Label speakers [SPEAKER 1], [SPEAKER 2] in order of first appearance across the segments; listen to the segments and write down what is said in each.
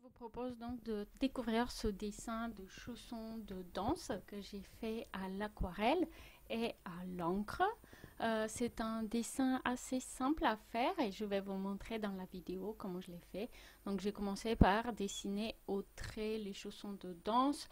[SPEAKER 1] vous propose donc de découvrir ce dessin de chaussons de danse que j'ai fait à l'aquarelle et à l'encre. C'est un dessin assez simple à faire et je vais vous montrer dans la vidéo comment je l'ai fait. Donc j'ai commencé par dessiner au trait les chaussons de danse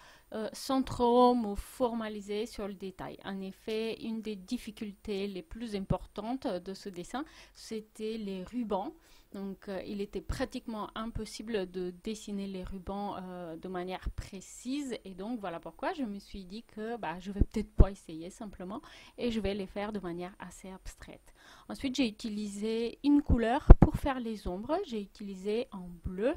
[SPEAKER 1] sans trop me formaliser sur le détail. En effet, une des difficultés les plus importantes de ce dessin, c'était les rubans. Donc il était pratiquement impossible de dessiner les rubans de manière précise et donc voilà pourquoi je me suis dit que je vais peut-être pas essayer simplement et je vais les faire de manière assez abstraite. Ensuite j'ai utilisé une couleur pour faire les ombres, j'ai utilisé en bleu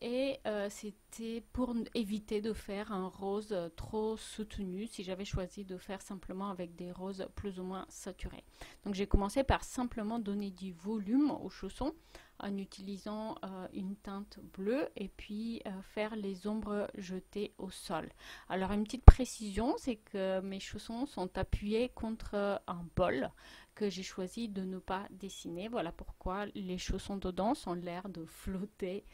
[SPEAKER 1] et c'était pour éviter de faire un rose trop soutenu si j'avais choisi de faire simplement avec des roses plus ou moins saturés. Donc j'ai commencé par simplement donner du volume aux chaussons en utilisant une teinte bleue et puis faire les ombres jetées au sol. Alors une petite précision, c'est que mes chaussons sont appuyés contre un bol que j'ai choisi de ne pas dessiner. Voilà pourquoi les chaussons de danse ont l'air de flotter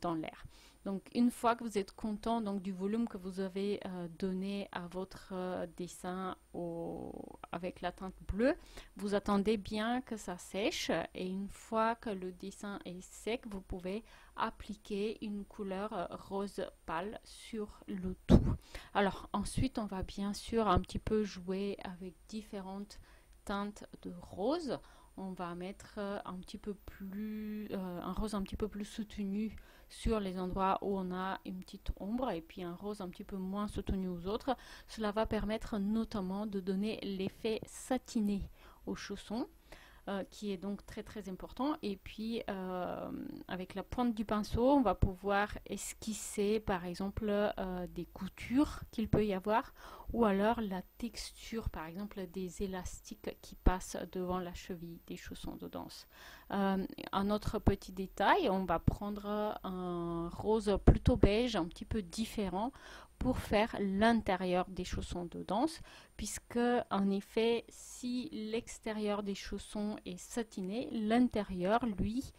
[SPEAKER 1] dans l'air. Donc une fois que vous êtes content donc, du volume que vous avez donné à votre dessin avec la teinte bleue, vous attendez bien que ça sèche et une fois que le dessin est sec, vous pouvez appliquer une couleur rose pâle sur le tout. Alors ensuite, on va bien sûr un petit peu jouer avec différentes teintes de rose. On va mettre un rose un petit peu plus soutenu sur les endroits où on a une petite ombre et puis un rose un petit peu moins soutenu aux autres. Cela va permettre notamment de donner l'effet satiné aux chaussons. Qui est donc très important et puis avec la pointe du pinceau on va pouvoir esquisser par exemple des coutures qu'il peut y avoir ou alors la texture par exemple des élastiques qui passent devant la cheville des chaussons de danse. Un autre petit détail, on va prendre un rose plutôt beige un petit peu différent pour faire l'intérieur des chaussons de danse puisque en effet si l'extérieur des chaussons est satiné, l'intérieur lui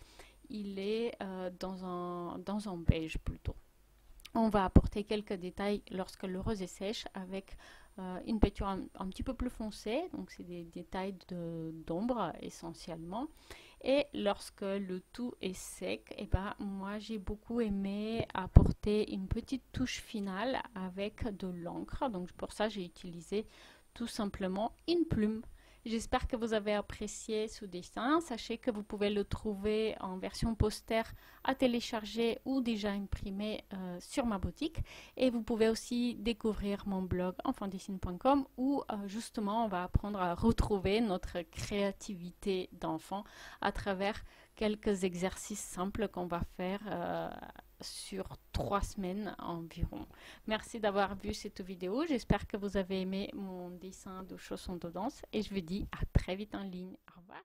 [SPEAKER 1] il est dans un beige plutôt. On va apporter quelques détails lorsque le rose est sèche avec une peinture un petit peu plus foncée, donc c'est des détails d'ombre essentiellement. Et lorsque le tout est sec, et moi j'ai beaucoup aimé apporter une petite touche finale avec de l'encre. Donc pour ça j'ai utilisé tout simplement une plume. J'espère que vous avez apprécié ce dessin. Sachez que vous pouvez le trouver en version poster à télécharger ou déjà imprimé sur ma boutique. Et vous pouvez aussi découvrir mon blog enfantdessine.com où justement on va apprendre à retrouver notre créativité d'enfant à travers quelques exercices simples qu'on va faire sur 3 semaines environ. Merci d'avoir vu cette vidéo. J'espère que vous avez aimé mon dessin de chaussons de danse et je vous dis à très vite en ligne. Au revoir.